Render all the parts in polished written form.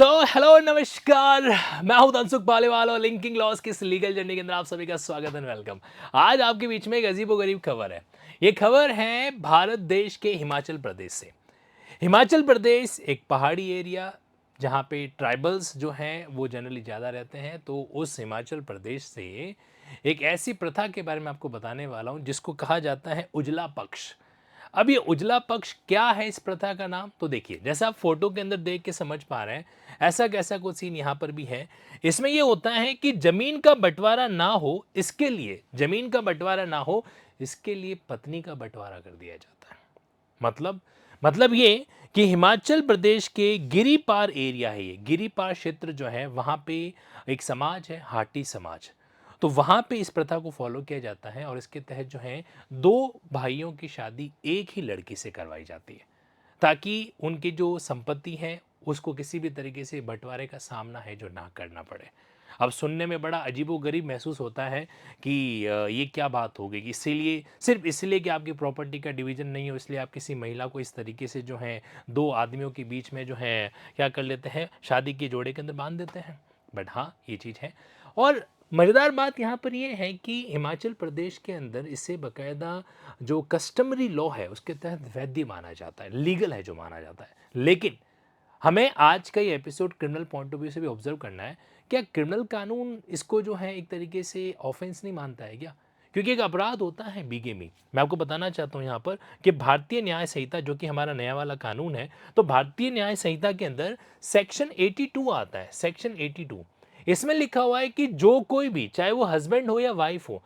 Hello नमस्कार। मैं हूं धनसुख पालीवाल और लिंकिंग लॉस की इस लीगल जर्नी के अंदर आप सभी का स्वागत एंड वेलकम। आज आपके बीच में एक अजीबोगरीब खबर है। ये खबर है भारत देश के हिमाचल प्रदेश से। हिमाचल प्रदेश एक पहाड़ी एरिया जहां पे ट्राइबल्स जो हैं वो जनरली ज़्यादा रहते हैं, तो उस हिमाचल प्रदेश से एक ऐसी प्रथा के बारे में आपको बताने वाला हूं जिसको कहा जाता है उजला पक्ष। अब ये उजला पक्ष क्या है इस प्रथा का नाम, तो देखिए जैसा आप फोटो के अंदर देख के समझ पा रहे हैं, ऐसा कैसा कुछ सीन यहाँ पर भी है। इसमें ये होता है कि जमीन का बंटवारा ना हो, इसके लिए जमीन का बंटवारा ना हो इसके लिए पत्नी का बंटवारा कर दिया जाता है। मतलब ये कि हिमाचल प्रदेश के गिरिपार एरिया है, ये गिरिपार क्षेत्र जो है वहाँ पे एक समाज है हाटी समाज। तो वहाँ पे इस प्रथा को फॉलो किया जाता है और इसके तहत जो है दो भाइयों की शादी एक ही लड़की से करवाई जाती है, ताकि उनकी जो संपत्ति है उसको किसी भी तरीके से बंटवारे का सामना है जो ना करना पड़े। अब सुनने में बड़ा अजीबोगरीब महसूस होता है कि ये क्या बात हो गई, इसीलिए सिर्फ इसलिए कि आपकी प्रॉपर्टी का डिवीजन नहीं हो इसलिए आप किसी महिला को इस तरीके से जो है दो आदमियों के बीच में जो है क्या कर लेते हैं, शादी के जोड़े के अंदर बांध देते हैं। बट हाँ, ये चीज़ है। और मज़ेदार बात यहाँ पर ये है कि हिमाचल प्रदेश के अंदर इसे बाकायदा जो कस्टमरी लॉ है उसके तहत वैध माना जाता है, लीगल है जो माना जाता है। लेकिन हमें आज का ये episode criminal point of view से भी ऑब्जर्व करना है। क्या क्रिमिनल कानून इसको जो है एक तरीके से ऑफेंस नहीं मानता है क्या? क्योंकि एक अपराध होता है बिगेमी। मैं आपको बताना चाहता हूँ यहाँ पर कि भारतीय न्याय संहिता जो कि हमारा नया वाला कानून है, तो भारतीय न्याय संहिता के अंदर सेक्शन 82 आता है। सेक्शन 82 इसमें लिखा हुआ है कि जो कोई भी, चाहे वो हस्बैंड हो या वाइफ हो,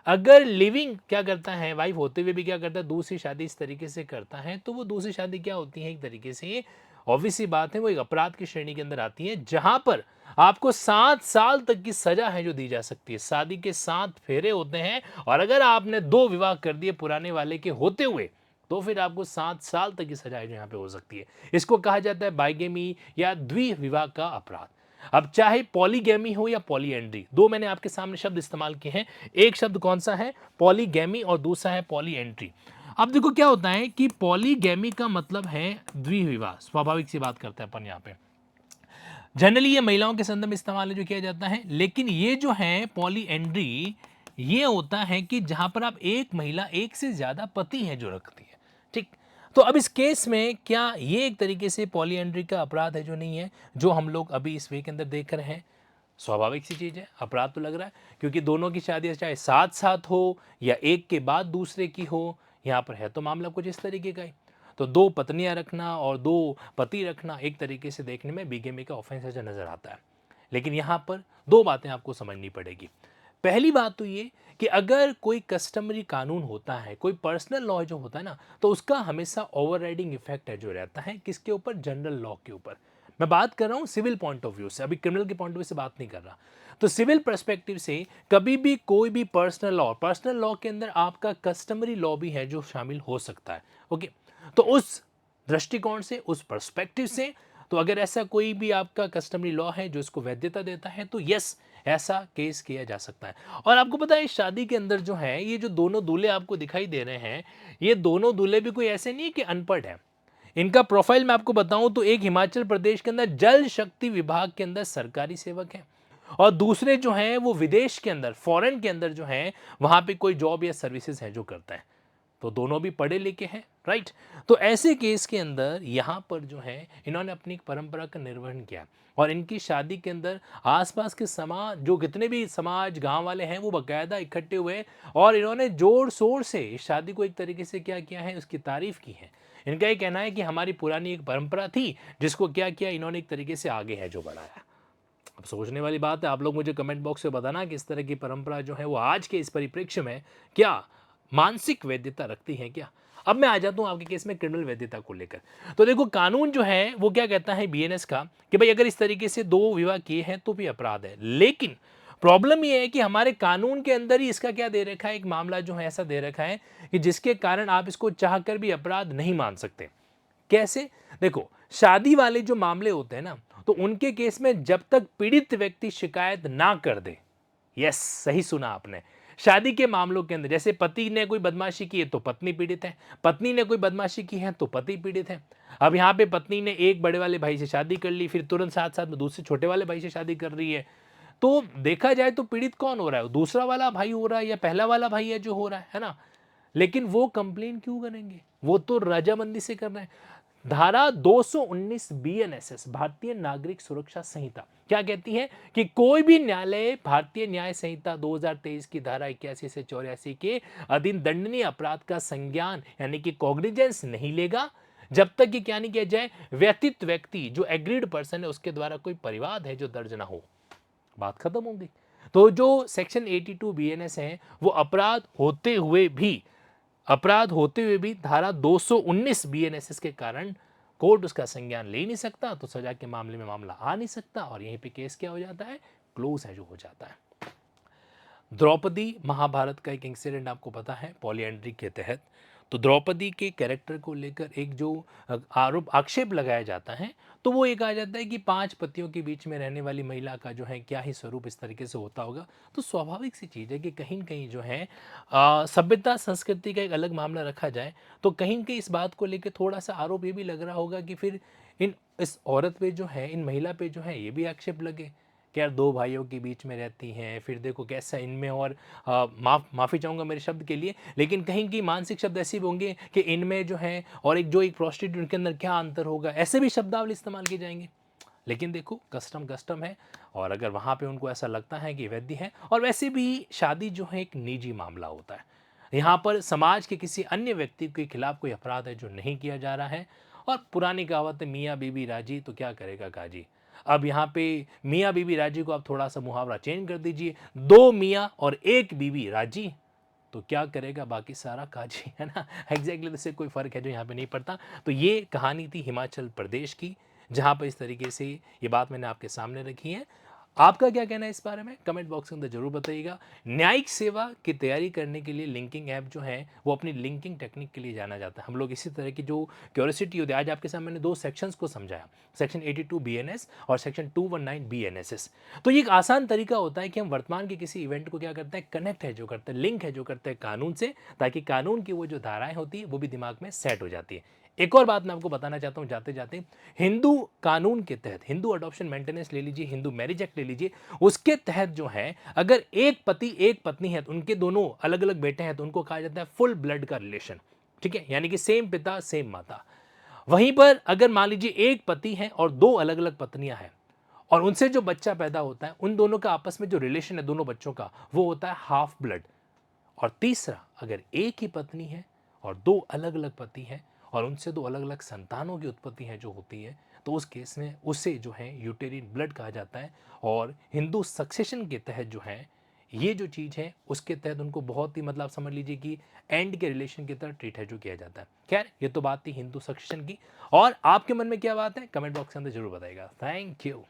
अगर लिविंग क्या करता है, वाइफ होते हुए भी क्या करता है, दूसरी शादी इस तरीके से करता है, तो वो दूसरी शादी क्या होती है, एक तरीके से ऑब्वियस सी बात है वो एक अपराध की श्रेणी के अंदर आती है, जहां पर आपको 7 साल तक की सजा है जो दी जा सकती है। शादी के 7 फेरे होते हैं और अगर आपने 2 विवाह कर दिए पुराने वाले के होते हुए, तो फिर आपको 7 साल तक की सजा है जो यहाँ पे हो सकती है। इसको कहा जाता है बाइगेमी या द्विविवाह का अपराध। अब चाहे पॉलीगैमी हो या पॉलीएंड्री, दो मैंने आपके सामने शब्द इस्तेमाल किए हैं। एक शब्द कौन सा है, पॉलीगैमी, और दूसरा है पॉलीएंट्री। अब देखो क्या होता है कि पॉलीगैमी का मतलब है द्विविवाह, स्वाभाविक सी बात करते हैं अपन यहाँ पे। जनरली ये महिलाओं के संदर्भ में इस्तेमाल जो किया जाता है, लेकिन ये जो है पॉलीएंड्री, ये होता है कि जहां पर आप एक महिला एक से ज्यादा पति है जो रखती है। ठीक, तो अब इस केस में क्या ये एक तरीके से पॉलीएंड्री का अपराध है जो नहीं है, जो हम लोग अभी इस वे के अंदर देख रहे हैं? स्वाभाविक सी चीज़ है, अपराध तो लग रहा है, क्योंकि दोनों की शादी चाहे साथ साथ हो या एक के बाद दूसरे की हो, यहाँ पर है तो मामला कुछ इस तरीके का ही। तो दो पत्नियां रखना और दो पति रखना एक तरीके से देखने में बिगेमी का ऑफेंस ऐसा नजर आता है। लेकिन यहाँ पर दो बातें आपको समझनी पड़ेगी। पहली बात तो ये कि अगर कोई कस्टमरी कानून होता है, कोई पर्सनल लॉ जो होता है ना, तो उसका हमेशा ओवरराइडिंग इफेक्ट है जो रहता है किसके ऊपर, जनरल लॉ के ऊपर। मैं बात कर रहा हूं सिविल पॉइंट ऑफ व्यू से, अभी क्रिमिनल के पॉइंट ऑफ व्यू से बात नहीं कर रहा। तो सिविल पर्सपेक्टिव से कभी भी कोई भी पर्सनल लॉ के अंदर आपका कस्टमरी लॉ भी है जो शामिल हो सकता है। ओके, तो उस दृष्टिकोण से, उस पर्सपेक्टिव से, तो अगर ऐसा कोई भी आपका कस्टमरी लॉ है जो इसको वैधता देता है, तो यस, ऐसा केस किया जा सकता है। और आपको पता है इस शादी के अंदर जो है, ये जो दोनों दूल्हे आपको दिखाई दे रहे हैं, ये दोनों दूल्हे भी कोई ऐसे नहीं कि अनपढ़ है। इनका प्रोफाइल मैं आपको बताऊं तो एक हिमाचल प्रदेश के अंदर जल शक्ति विभाग के अंदर सरकारी सेवक है, और दूसरे जो हैं वो विदेश के अंदर, फॉरेन के अंदर जो हैं, वहां पे कोई जॉब या सर्विसेज है जो करता है। तो दोनों भी पढ़े लिखे हैं, राइट। तो ऐसे केस के अंदर यहाँ पर जो है इन्होंने अपनी एक परंपरा का निर्वहन किया, और इनकी शादी के अंदर आसपास के समाज, जो कितने भी समाज गांव वाले हैं, वो बाकायदा इकट्ठे हुए और इन्होंने जोर शोर से इस शादी को एक तरीके से क्या किया है, उसकी तारीफ की है। इनका ये कहना है कि हमारी पुरानी एक परंपरा थी जिसको क्या किया इन्होंने, एक तरीके से आगे है जो बढ़ाया। अब सोचने वाली बात है, आप लोग मुझे कमेंट बॉक्स में बताना कि इस तरह की परंपरा जो है वो आज के इस परिप्रेक्ष्य में क्या मानसिक वैधता रखती है क्या। अब मैं आ जाता हूं आपके केस में क्रिमिनल वैधता को लेकर। तो देखो कानून जो है वो क्या कहता है बीएनएस का, कि भाई अगर इस तरीके से दो विवाह किए हैं तो भी अपराध है। लेकिन प्रॉब्लम ये है कि हमारे कानून के अंदर ही इसका क्या दे रखा है, एक मामला जो है ऐसा दे रखा है कि जिसके कारण आप इसको चाहकर भी अपराध नहीं मान सकते। कैसे? देखो, शादी वाले जो मामले होते हैं ना, तो उनके केस में जब तक पीड़ित व्यक्ति शिकायत ना कर दे, यस, सही सुना आपने, शादी के मामलों के अंदर जैसे पति ने कोई बदमाशी की है तो पत्नी पीड़ित है, पत्नी ने कोई बदमाशी की है तो पति पीड़ित है। अब यहाँ पे पत्नी ने एक बड़े वाले भाई से शादी कर ली, फिर तुरंत साथ साथ में दूसरे छोटे वाले भाई से शादी कर रही है, तो देखा जाए तो पीड़ित कौन हो रहा है? दूसरा वाला भाई हो रहा है या पहला वाला भाई है जो हो रहा है ना? लेकिन वो कंप्लेन क्यों करेंगे? वो तो रजामंदी से कर रहे हैं। धारा 219 बीएनएसएस भारतीय नागरिक सुरक्षा संहिता क्या कहती है कि कोई भी न्यायालय भारतीय न्याय संहिता 2023 की धारा 81 से 84 के अधीन दंडनीय अपराध का संज्ञान यानी कि कॉग्निजेंस नहीं लेगा जब तक कि क्या नहीं किया जाए, व्यतीत व्यक्ति जो एग्रीड पर्सन है उसके द्वारा कोई परिवाद है जो दर्ज ना हो। बात खत्म हो गई। तो जो सेक्शन 82 बीएनएस है वो अपराध होते हुए भी धारा 219 बीएनएसएस के कारण कोर्ट उसका संज्ञान ले नहीं सकता, तो सजा के मामले में मामला आ नहीं सकता और यहीं पे केस क्या हो जाता है, क्लोज है जो हो जाता है। द्रौपदी महाभारत का एक इंसिडेंट आपको पता है पॉलीएंड्री के तहत। तो द्रौपदी के कैरेक्टर को लेकर एक जो आरोप आक्षेप लगाया जाता है तो वो एक आ जाता है कि 5 पतियों के बीच में रहने वाली महिला का जो है क्या ही स्वरूप इस तरीके से होता होगा। तो स्वाभाविक सी चीज़ है कि कहीं न कहीं जो है सभ्यता संस्कृति का एक अलग मामला रखा जाए तो कहीं न कहीं इस बात को लेकर थोड़ा-सा आरोप ये भी लग रहा होगा कि फिर इस औरत पे जो है, इन महिला पे जो है ये भी आक्षेप लगे कि यार 2 भाइयों के बीच में रहती हैं, फिर देखो कैसा इनमें और माफ़ी चाहूँगा मेरे शब्द के लिए, लेकिन कहीं की मानसिक शब्द ऐसे भी होंगे कि इनमें जो है और एक प्रोस्टिट्यूट के अंदर क्या अंतर होगा, ऐसे भी शब्दावली इस्तेमाल किए जाएँगे। लेकिन देखो कस्टम कस्टम है और अगर वहाँ पे उनको ऐसा लगता है कि वैध है, और वैसे भी शादी जो है एक निजी मामला होता है। यहाँ पर समाज के किसी अन्य व्यक्ति के खिलाफ कोई अपराध है जो नहीं किया जा रहा है। और पुरानी कहावत है मियाँ बीबी राजी तो क्या करेगा काजी। अब यहाँ पे मियाँ बीबी राजी को आप थोड़ा सा मुहावरा चेंज कर दीजिए, 2 मियाँ और 1 बीबी राजी तो क्या करेगा बाकी सारा काजी, है ना। एग्जैक्टली इससे कोई फर्क है जो यहाँ पे नहीं पड़ता। तो ये कहानी थी हिमाचल प्रदेश की, जहाँ पर इस तरीके से ये बात मैंने आपके सामने रखी है। आपका क्या कहना है इस बारे में कमेंट बॉक्स के अंदर जरूर बताइएगा। न्यायिक सेवा की तैयारी करने के लिए लिंकिंग ऐप जो है वो अपनी लिंकिंग टेक्निक के लिए जाना जाता है। हम लोग इसी तरह की जो क्यूरियोसिटी होती है, आज आपके सामने मैंने 2 सेक्शंस को समझाया, सेक्शन 82 बीएनएस और सेक्शन 219 बीएनएसएस। तो ये एक आसान तरीका होता है कि हम वर्तमान के किसी इवेंट को क्या करते हैं, कनेक्ट है जो करते हैं, लिंक है जो करते हैं कानून से, ताकि कानून की वो जो धाराएं होती है वो भी दिमाग में सेट हो जाती है। एक और बात मैं आपको बताना चाहता हूं जाते जाते, हिंदू कानून के तहत, हिंदू अडॉप्शन मेंटेनेंस ले लीजिए, हिंदू मैरिज एक्ट ले लीजिए, उसके तहत जो है अगर एक पति एक पत्नी है तो उनके दोनों अलग अलग बेटे हैं तो उनको कहा जाता है फुल ब्लड का रिलेशन। ठीक है, यानी कि सेम पिता सेम माता। वहीं पर अगर मान लीजिए एक पति है और 2 अलग अलग पत्नियां हैं और उनसे जो बच्चा पैदा होता है उन दोनों का आपस में जो रिलेशन है दोनों बच्चों का वो होता है हाफ ब्लड। और तीसरा, अगर एक ही पत्नी है और 2 अलग अलग पति हैं और उनसे 2 अलग अलग संतानों की उत्पत्ति है जो होती है, तो उस केस में उसे जो है यूटेरिन ब्लड कहा जाता है। और हिंदू सक्सेशन के तहत जो है ये जो चीज़ है उसके तहत उनको बहुत ही मतलब समझ लीजिए कि एंड के रिलेशन की तरह ट्रीट है जो किया जाता है। खैर ये तो बात थी हिंदू सक्सेशन की, और आपके मन में क्या बात है कमेंट बॉक्स के अंदर जरूर बताइएगा। Thank you.